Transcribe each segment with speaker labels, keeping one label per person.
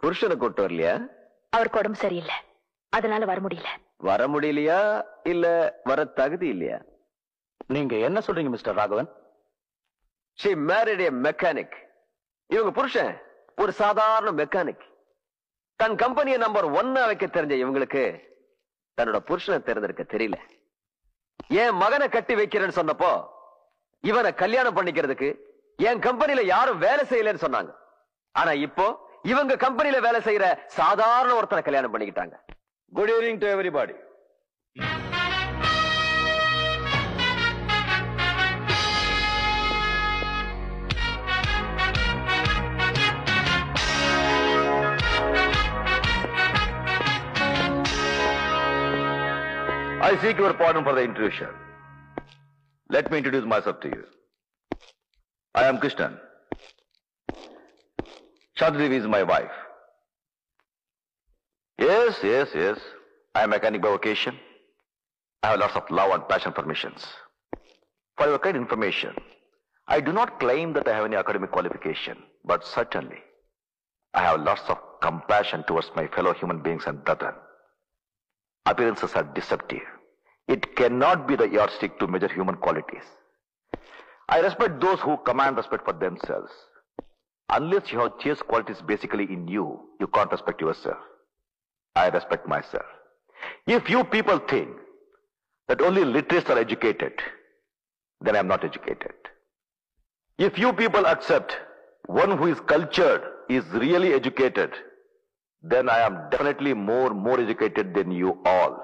Speaker 1: புருஷனை கூட்டு வரலையா?
Speaker 2: அவருக்கு உடம்பு சரியில்லை, அதனால வர முடியல.
Speaker 1: வர முடியலையா இல்ல வர தகுதி இல்லையா?
Speaker 3: நீங்க என்ன சொல்றீங்க mister Raghavan?
Speaker 1: She married a mechanic. இவங்க புருஷன் ஒரு சாதாரண மெக்கானிக். தன் கம்பெனியை நம்பர் 1 வைக்க தெரிஞ்ச இவங்களுக்கு தன்னோட புருஷனை தேர்ந்தெடுக்க தெரியல. என் மகனை கட்டி வைக்கிறேன்னு சொன்னப்போ இவனை கல்யாணம் பண்ணிக்கிறதுக்கு என் கம்பெனில யாரும் வேலை செய்யலன்னு சொன்னாங்க. ஆனா இப்போ இவங்க கம்பெனில வேலை செய்யற சாதாரண ஒருத்தனை கல்யாணம் பண்ணிக்கிட்டாங்க.
Speaker 3: Good evening to everybody. I seek your pardon for the intrusion. Let me introduce myself to you. I am Krishnan. Shadrivi is my wife. Yes. I am a mechanic by vocation. I have lots of love and passion for missions. For your kind information, I do not claim that I have any academic qualification, but certainly I have lots of compassion towards my fellow human beings and brethren. Appearances are deceptive. It cannot be the yardstick to measure human qualities. I respect those who command respect for themselves. Unless you have chaste qualities basically in you, you can't respect yourself. I respect myself. If you people think that only literates are educated, then I am not educated. If you people accept one who is cultured is really educated, then I am definitely more educated than you all.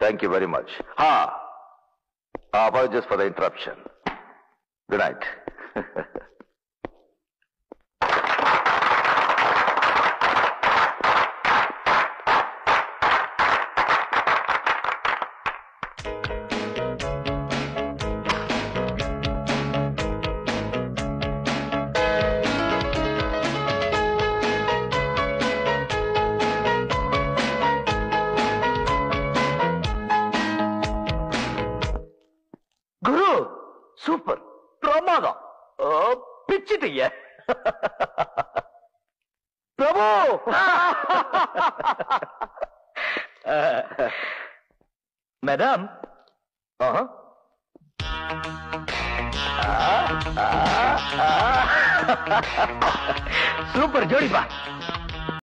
Speaker 3: Thank you very much. Apologies for the interruption. Good night.
Speaker 1: Super, பிரமாதம், பிச்சிட்டீங்க பிரபு.
Speaker 3: Madam,
Speaker 1: super ஜோடிப்பா.